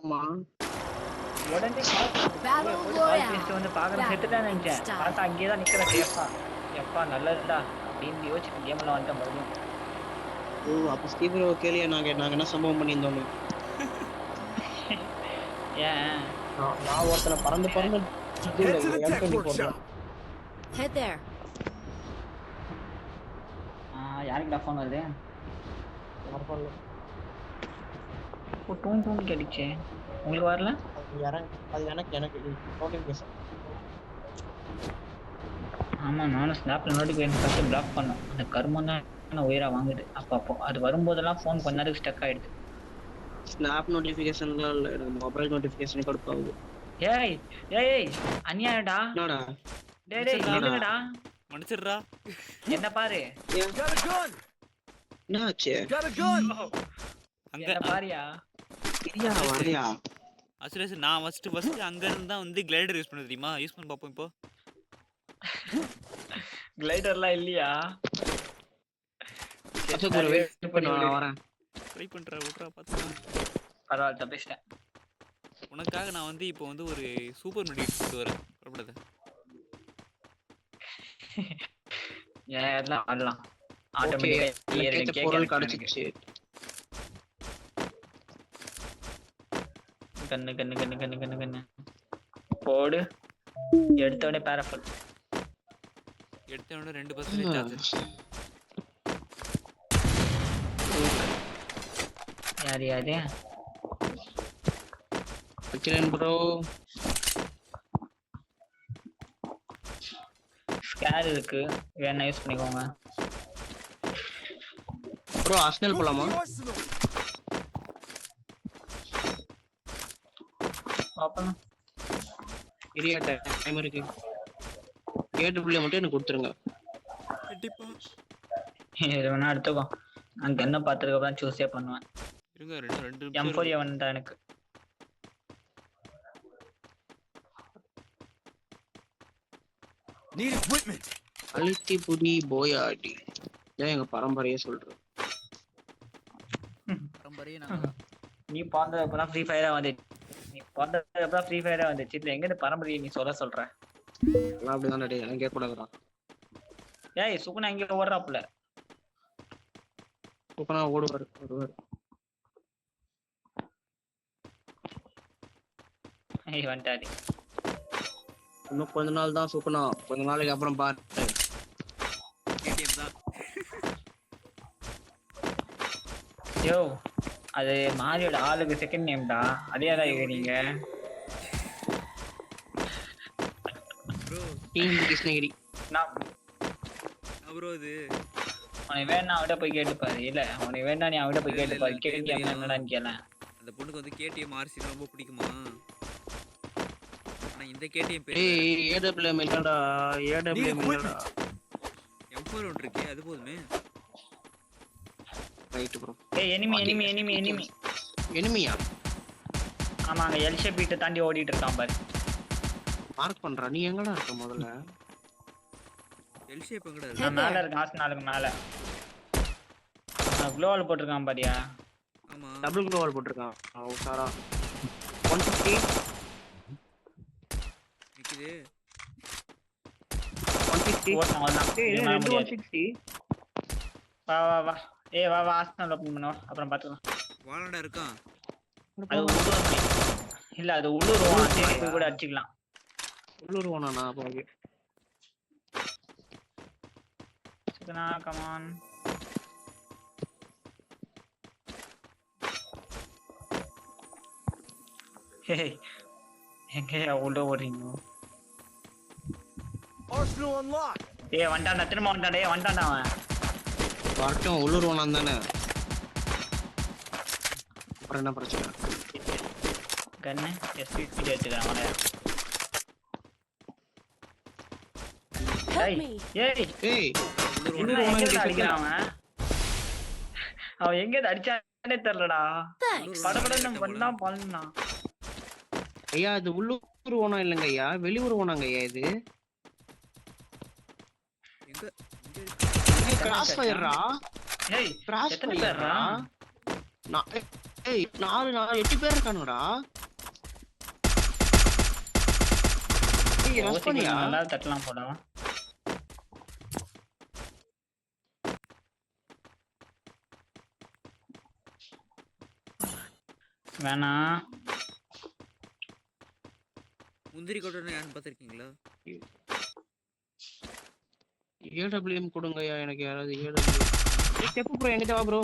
ஆமா உடனே வந்து பாக்குறேன் செத்துட்டான்னு நினைச்சேன். பார்த்தா அங்கேயே தான் நிக்கிறேன் சேஃபா. எப்பா நல்லதுடா அப்படின்னு யோசிச்சுட்டு கேம்ல வந்துட்டேன் மறுபடியும். ஓ அப்ப ஸ்டீவரோ கேளியா நாங்க என்ன சம்பவம் பண்ணியிருந்தோன்னு. ஏன் நான் ஒருத்தனை பறந்து யாருக்குடா ஃபோன் வருது? டூன் டூன் கேட்டுச்சே. உங்களுக்கு வரல? அது எனக்கு நோட்டிஃபிகேஷன். ஆமா நானும் ஸ்னாப்ல நோட்டிஃபிகேஷன் ஃபர்ஸ்ட் பிளாக் பண்ணேன். அந்த கர்மம் தான் உயிரா வாங்குது. அப்போ அது வரும்போதெல்லாம் ஃபோன் கொஞ்ச நேரத்துக்கு ஸ்டக் ஆயிடுது. ஸ்னாப் நோட்டிஃபிகேஷன்லாம் இல்ல, எனக்கு மொபைல் நோட்டிஃபிகேஷன் கடுப்பாகுது. ஏய் ஏய் அநியாயம்டா. என்னடா டேய் நில்லுங்கடா. மன்னிச்சிடுறா. என்ன பாரு. என்னாச்சு? அங்க பாரியா. இரியா வரியா. அசுரேஷ் நான் ஃபர்ஸ்ட் அங்க இருந்து தான் வந்து கிளைடர் யூஸ் பண்ண தெரியுமா? யூஸ் பண்ணி பாப்போம் இப்போ. கிளைடர்லாம் இல்லையா? அச்சோ ஒரு வெயிட் பண்ணு நான் வரேன். ட்ரை பண்றா விட்றா பாத்துக்கலாம். பரவாயில்லை தப்பிச்சிட்டேன். உனக்காக நான் வந்து இப்போ வந்து ஒரு சூப்பர் மெடிக்கேட் எடுத்து வரேன். புறப்படாத. எல்லாம் ஆடலாம். ஆட்டோமேட்டிக்கா ஏறிடுச்சு. பொருள் கிடைச்சிச்சு. கண்ணு போடு. எடுத்தவனே பாராஃபல். எடுத்தவனே 2% சார்ஜ். யாரு கிரண் ப்ரோ ஸ்கேர் இருக்கு, வேணா யூஸ் பண்ணிக்கோங்க ப்ரோ. ஆர்சனல் போலாமா? பாப்போம். இரியா டைம் இருக்கு. கேட் புள்ளிய மட்டும் எனக்கு கொடுத்துருங்க. கண்டிப்பா இது வேணா எடுத்துக்கோ. நான் கன்னை பார்த்ததுக்கு அப்புறம் சூஸே பண்ணுவேன். இருங்க ரெண்டு M4A1 தான் எனக்கு. Need equipment. அழுத்தி புடி போயாடி. ஏன் எங்க பரம்பரையே சொல்றேன். பரம்பரையே நான். நீ பாந்தது அப்புறம் ஃப்ரீ ஃபயரா வந்துச்சு. இல்ல எங்க இந்த பரம்பரையை நீ சொல்ற? நான் அப்படிதான் டேய், நான் கேட்க கூடாதுடா. ஏய் சுகுணா இங்க ஓடுறாப்ல. சுகுணா ஓடுவார். ஏய் வந்துட்டாடி. இன்னும் கொஞ்ச நாள் தான் சுகுணா, கொஞ்ச நாளைக்கு அப்புறம் பாரு. கேடிஎம் தான். யோ அது மாரியோட ஆளுக்கு செகண்ட் நேம்டா. அதே தான் இருக்கீங்க ப்ரோ. டீம் கிருஷ்ணகிரி. நான் ப்ரோ இது உனக்கு வேணா அவட போய் கேட்டுப்பாரு. இல்ல உனக்கு வேணா நீ அவட போய் கேட்டுப்பாரு. கேடிஎம் என்னடான்னு கேள. அந்த பொண்ணுக்கு வந்து கேடிஎம் ஆர்சி ரொம்ப பிடிக்குமா? ஆனா இந்த கேடிஎம் பேர் ஏய் ஏடபிள்யூஎம் இல்லடா. ஏடபிள்யூஎம் இல்லடா. M4 ஒன்று இருக்கே அது போதுமே. Right bro. ஏய் எனிமியா? ஆமாங்க எல் ஷேப் பீட்ட தாண்டி ஓடிட்டு இருக்கான் பாரு. மார்க் பண்றா. நீ எங்கடா இருக்க முதல்ல? எல் ஷேப் எங்கடா நான் இருக்கு? மேல இருக்கேன். ஆஸ்னாலுக்கு மேல. நான் க்ளோவால் போட்டுருக்கான் பாரியா. ஆமா டபுள் க்ளோவால் போட்டுருக்கான். உசாரா 150 நிக்குது. 150 ஓட்னா அவ்வளவுதான். ஏய் இது மேல 160. வா ஏய் வா ஆஸ்னால் ஓபன் பண்ணுவா. அப்புறம் பாத்துக்கலாம். வாலண்டா இருக்கான். அது உள்ளூர் இல்ல, அது உள்ளூர் தேடி கூட அடிச்சுக்கலாம். உள்ளூர் ஓனானா? பாரு சுகுணா கம் ஆன். ஹே எங்கயா உள்ள ஓடுறீங்க? Arsenal unlocked. ஏய் வண்டான்டா, திரும்ப வண்டான்டா. ஏய் வண்டான்டா அவன். வரட்டும். உள்ளூர் ஓனான் தானே. அப்புறம் என்ன பிரச்சனை? கண்ணு எஸ்பிடி எடுத்துக்கிறேன் அவனை. ஏய் உள்ளூர் ஓனான் அடிக்கிறான் அவன். அவன் எங்க அடிச்சானே தெரியலடா. படபடன்னு பண்ணா பண்ணா. ஐயா இது உள்ளூர் ஓனா இல்லங்க ஐயா, வெளியூர் ஓனாங்க ஐயா. இது எங்க கிராஸ் ஃபயர்ரா. ஏய் கிராஸ் எத்தனை ஃபயர்ரா. பேர்ரா? நான் ஏய் 8 பேர் இருக்கானுடா. ஏய் ரஷ் ஓசி பண்ணியா நல்லா தட்டலாம் போடா. வேணாம். முந்திரி கொட்டை யாருன்னு பார்த்துருக்கீங்களா? ஏடபிள்யூஎம் கொடுங்கய்யா எனக்கு யாராவது ஏடபிள்யூஎம். ஸ்டெப் ப்ரோ எங்கிட்ட வா ப்ரோ.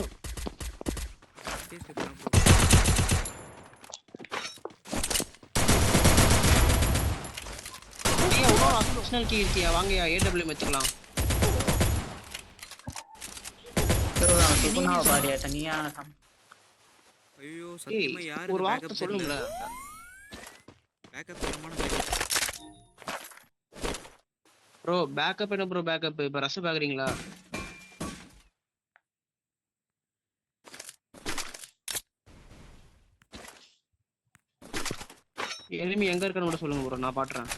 ஐயா உனோ ஆப்ஷனல் கீ இருக்கியா வாங்கயா ஏடபிள்யூஎம் எடுத்துக்கலாம். சுகுணாவை பாரியா தனியா. ஐயோ ஏய் சத்தியமா யாரு ஒரு வார்த்தை சொல்லுங்களே. பேக்கப் தரமான பேக்கப். ப்ரோ பேக்கப் என்ன ப்ரோ பேக்கப் இப்ப ரஷ் பாக்குறீங்களா? எனிமி எங்க இருக்கான்னு கூட சொல்லுங்க ப்ரோ நான் பாத்துறேன்.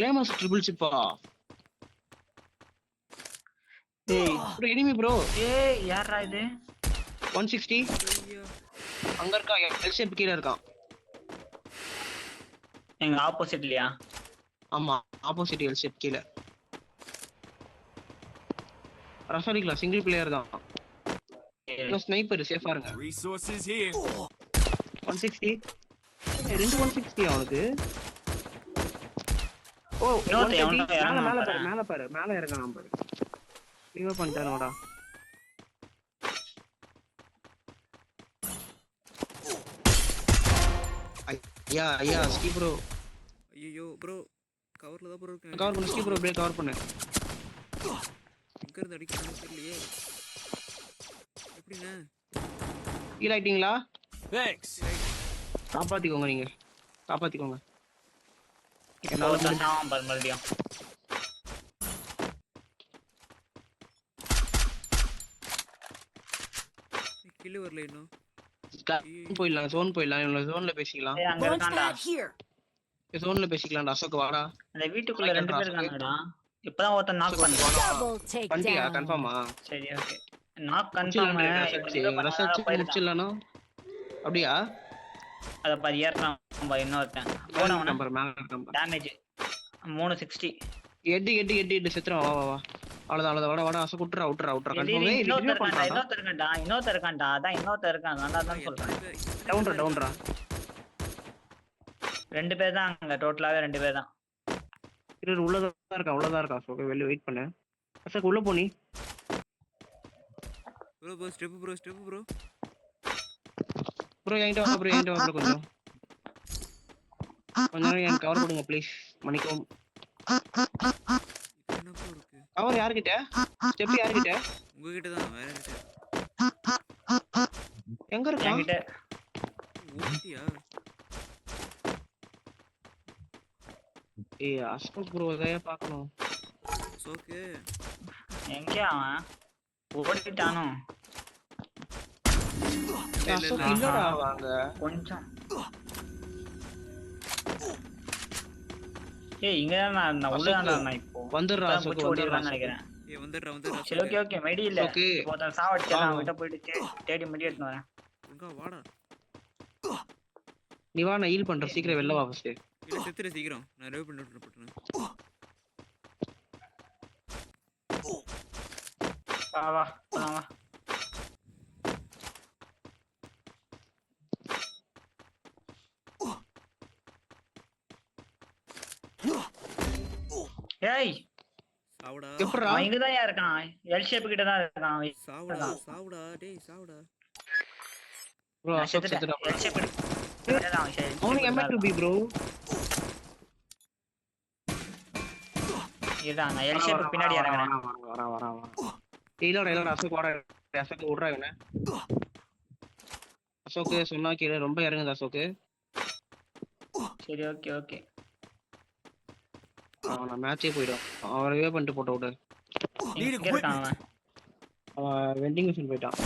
லேமஸ் ட்ரிபிள் சிப்பா. ஏய் ப்ரோ எனிமி ப்ரோ. ஏய் யாரா இது? 160 ஐயோ அங்க இருக்கா எல் ஷேப் கீழ இருக்கான். எங்க ஆப்போசிட்லயா? ஆமா ஆப்போசிட் எல் ஷேப் கீழ. ரஃபரிக்லா சிங்கிள் பிளேயர் தான். ஸ்னைப்பர் சேஃபா இருங்க. Resources here. 160 ரெண்டு 160 அவனுக்கு. ஓ மேல பாரு மேல இறங்கலாம் பாரு. லீவ் பண்ணிட்டானோடா. ஐயா ஐயா ஸ்கீ ப்ரோ. ஐயோ ப்ரோ கவர்ல தான் ப்ரோ இருக்கேன். கவர் பண்ணு ஸ்கீ ப்ரோ பிரேக் கவர் பண்ணு. எங்க இருந்து அடிக்கறானே தெரியலையே. எப்படிண்ணே? ஹீல் ஆயிட்டீங்களா? Thanks. காப்பாத்திக்கோங்க நீங்க. காப்பாத்திக்கோங்க. என்னால சாவம் பாரு மறுபடியும். கில்லு வரல இன்னும். போயிடலாம் ஜோன் போயிடலாம். இவங்க ஜோன்ல பேசிக்கலாம். ஏய் அங்க இருக்கான்டா. ஜோன்ல பேசிக்கலாம்டா. அசோக் வாடா. அந்த வீட்டுக்குள்ள ரெண்டு பேர் இருக்காங்கடா. இப்பதான் ஒருத்தன் நாக் பண்ணான். பண்ணியா கன்ஃபார்மா? சரி ஓகே. Knock confirm. ரசச்சு முடிச்சிடலானோ? அப்படியா? அத பாரு ஏறறான் பாரு இன்னொருத்தன். போனவன நம்பர் மேல நம்பர். டேமேஜ் 360. எட்டு செத்துறோம். வா வா வா. அவ்வளவுதான் வாடா அசோக் விட்டுறா கன்ஃபார்ம். இன்னொருத்தர் இருக்கான்டா. அதான் இன்னொருத்தர் இருக்கான். நான் தான் சொல்றேன். டவுன்ரா. ரெண்டு பேர் தான் அங்க டோட்டலாவே ரெண்டு பேர் தான். உள்ளதா இருக்கா அசோக் வெளிய வெயிட் பண்ணு. அசோக் உள்ள போனி. Bro step bro. ப்ரோ என்கிட்ட வா ப்ரோ கொஞ்சம் எனக்கு கவர் கொடுங்க ப்ளீஸ். மணிக்கும் என்ன ப்ரோ இருக்கு? கவர் யார்கிட்ட? ஸ்டெப் யார்கிட்ட? உங்ககிட்ட தான் வேற கிட்ட. எங்க இருக்கா? என்கிட்ட ஓட்டியா? ஏய் அசோக் ப்ரோ அதையே பார்க்கணும். சோக்கு எங்க அவன் ஓடிட்டானோ? அசோக் இல்லடா வாங்க. கொஞ்சம் ஏய் இங்க தான் நான் உள்ளாண்டா நான் இப்போ வந்துடுறா அசோக் ஓடிறான்னு நினைக்கிறேன். ஏய் வந்துடுறா. சரி ஓகே மெடி இல்ல. போதான் சாவடிச்சா நான் கிட்ட போயிட்டு தேடி மெடி எடுத்து வரேன். உங்க வாடா. நீ வா நான் ஹீல் பண்றேன். சீக்கிரம் வெளில வா ஃபர்ஸ்ட். இல்ல செத்துற சீக்கிரம். நான் ரிவைவ் பண்ணி விட்டுறேன். வா ஏய் சாவுடா. எப்பறா? அவன் இங்க தான் இருக்கான். எல் ஷேப் கிட்ட தான் இருக்கான். சாவுடா டேய் சாவுடா. ப்ரோ அசோக் செத்துடா. எல் ஷேப் அவனுக்கு M2B ப்ரோ. இதான் நான் எல் ஷேப் பின்னாடி இறங்குறேன். வரா. இல்லடா அசோக் வாடா. அசோக் விட்றா இவனை. அசோக் சொன்னா கேளு ரொம்ப இறங்குது அசோக். சரி ஓகே. அவன் மேட்சே போயிடும். அவன் ரிவே பண்ணிட்டு போட்டு விடு. இங்க இருக்கான் அவன். அவன் வெண்டிங் மிஷின் போயிட்டான்.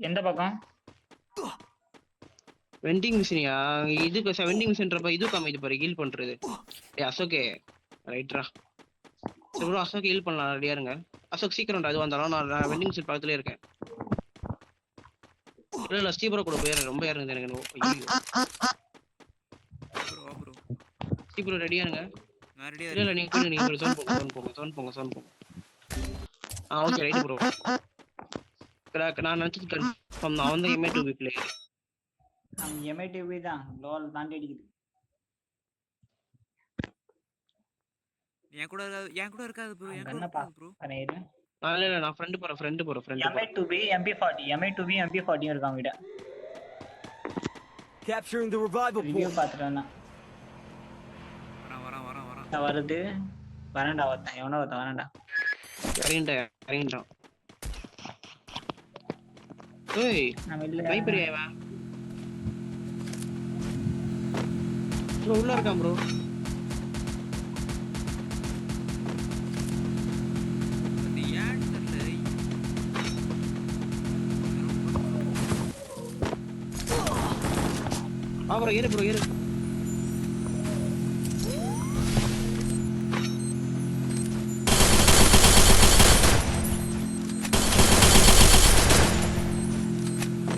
எந்த பக்கம்? வெண்டிங் மிஷினியா? இதுக்கு வெண்டிங் மிஷின்றப்ப இது காமிது பாரு ஹீல் பண்றது. ஏய் அசோகே ரைட்ரா. சரி ப்ரோ அசோக் ஹீல் பண்ணலாம் ரெடியா இருங்க. அசோக் சீக்கிரம்டா. அது வந்தாலும் நான் வெண்டிங் மிஷின் பக்கத்துலயே இருக்கேன். இல்ல ஸ்டீவ் ப்ரோ கூட போயிரு ரொம்ப இறங்குது எனக்கு ஐயோ ப்ரோ வா ப்ரோ ஸ்டீவ் ப்ரோ ரெடியா இருங்க நான் ரெடியா இல்ல நீங்க போய் நீங்க ஒரு zone போங்க ஓகே ரைட் ப்ரோ கிராக் நான் நினைச்சது கன்ஃபார்ம் நான் வந்து M2B பிளேயர் நம்ம MITV தான் லோல் தாண்டி அடிக்குது. என் கூட இருக்காது ப்ரோ என் கூட என்னப்பா இருக்காது ப்ரோ பண்ணிரு இல்ல நான் ஃப்ரெண்ட் போறேன் MI2B MP40 இருக்காங்க கிட்ட. Capturing the revival review point. பாத்துட்டேன்னா வரேன் வருது. வரேன்டா ஒருத்தன் எவனோ ஒருத்தன் வரேன்டா. இறங்கிட்டான் ஏய் நம்ம இல்ல ஸ்னைப்பர் ஏவா ப்ரோ உள்ள இருக்கான் ப்ரோ அது ஏன் தெரியல ப்ரோ ஏறு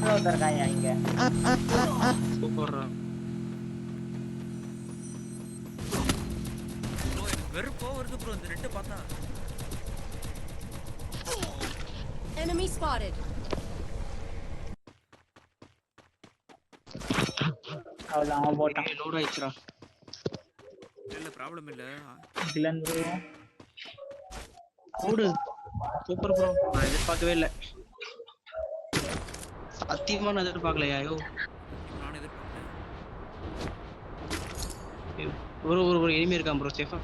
ஒருத்தர் இருக்காயா இங்க. சூப்பர் ப்ரோ எனக்கு வெறுப்பா வருது ப்ரோ இந்த ரெட்டு பார்த்தா Enemy spotted. அவ்வளவுதான் அவன் போட்டான். லோட் ஆயிடுச்சுடா இல்ல ப்ராப்ளம் இல்ல கிளன் ப்ரோ ஓடு சூப்பர் ப்ரோ நான் எதிர்பார்க்கவே இல்லை சத்தியமா நான் எதிர்பார்க்கலையா ஐயோ நான் எதிர்பார்த்தேன் ஒரு எனிமி இருக்கான் ப்ரோ சேஃபா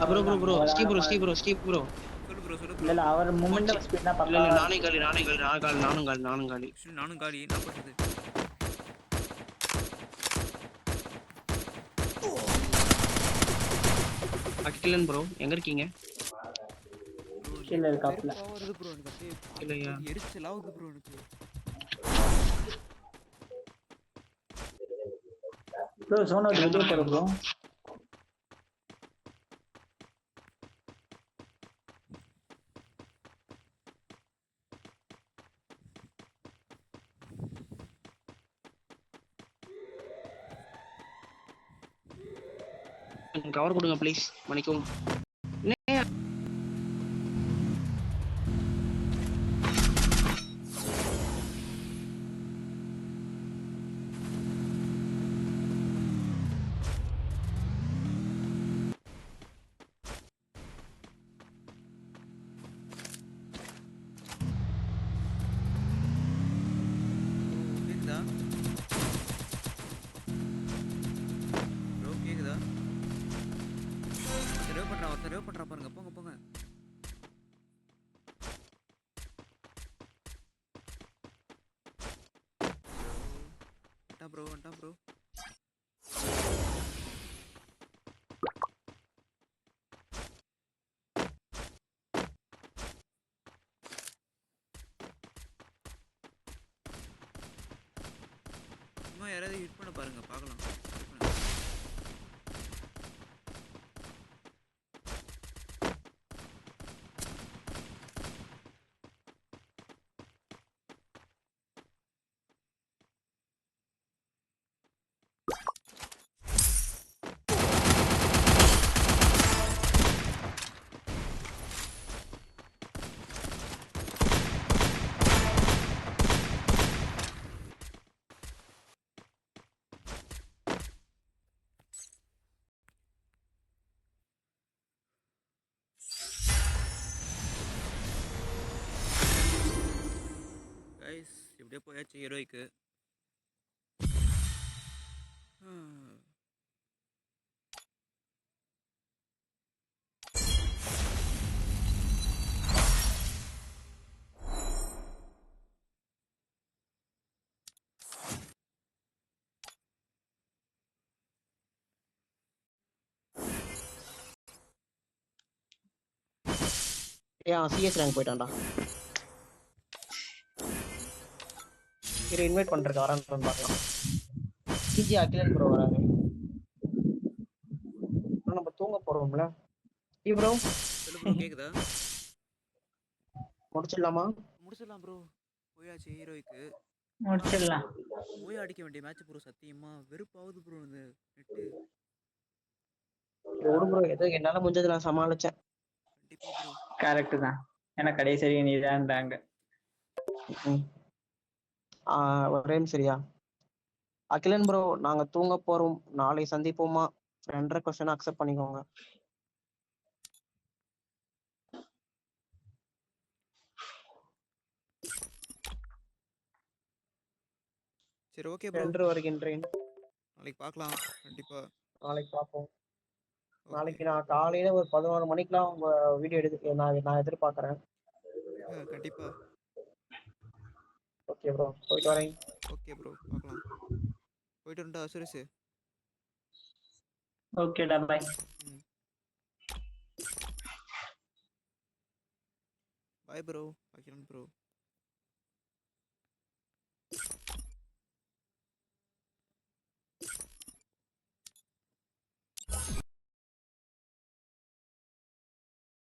ப்ரோ ஸ்டீவ் ப்ரோ சொல்லு ப்ரோ இல்ல அவர் மூமெண்ட் ஸ்பீட் தான் இல்ல பக்கா. நானே காலி நானும் காலி நானும் காலி நான் போட்டது அகிலன் ப்ரோ எங்க இருக்கீங்க கீழ இருக்காப்ல. வருது ப்ரோ எனக்கு அப்படியே இல்லையா எரிச்சல் ஆகுது ப்ரோ எனக்கு ப்ரோ சோனோ வெளிய போற ப்ரோ. கவர் கொடுங்க ப்ளீஸ் மணிக்கும் கேக்குதா ப்ரோ கேக்குதா சர்வே பண்றா பாருங்க போங்க வந்துட்டான் ப்ரோ சும்மா யாராவது ஹிட் பண்ண பாருங்க பார்க்கலாம் கைஸ் எப்படியோ போயாச்சு ஹீரோய்க்கு சிஎஸ் ரேங்க் போயிட்டான்டா இரு இன்வைட் பண்றேன் வரான்னு பார்க்கலாம் சிஜி அகிலன் ப்ரோ வராங்க நம்ம தூங்க போறோம்ல ப்ரோ சொல்லு ப்ரோ கேக்குதா? முடிச்சிடலாமா? முடிச்சிடலாம் ப்ரோ. போயாச்சு ஹீரோய்க்கு. முடிச்சிடலாம். போய் அடிக்க வேண்டிய மேட்ச் ப்ரோ, சத்தியமா வெறுப்பாவுது ப்ரோ இந்த நெட்டு. விடு ப்ரோ, ஏதோ என்னால முடிஞ்சது நான் சமாளிச்சேன். கண்டிப்பா ப்ரோ. கரெக்ட் தான். ஏன்னா கடைசி வரைக்கும் நீ தான்டாங்க. ம். ஒரே சரியா அகிலன் ப்ரோ, நாங்க தூங்க போறோம். நாளை சந்திப்போமா? 2 கொஸ்டின் அக்செப்ட் பண்ணிக்கோங்க. சரி ஓகே ப்ரோ. சென்று வருகின்றேன். நாளைக்கு பார்க்கலாம் கண்டிப்பா. நாளைக்கு பார்ப்போம். ஓகே. நாளைக்கு நான் காலையில ஒரு 11 மணிக்கெல்லாம் உங்க வீடியோ எடுத்து நான் எதிர்பார்க்கறேன். கண்டிப்பா. ஓகே ப்ரோ, போயிட்டு வரேன். ஓகே ப்ரோ, பார்க்கலாம். போயிட்டு வரேன்டா சுரேஷ். ஓகேடா, பாய். ம். Bye bro, Akilan bro.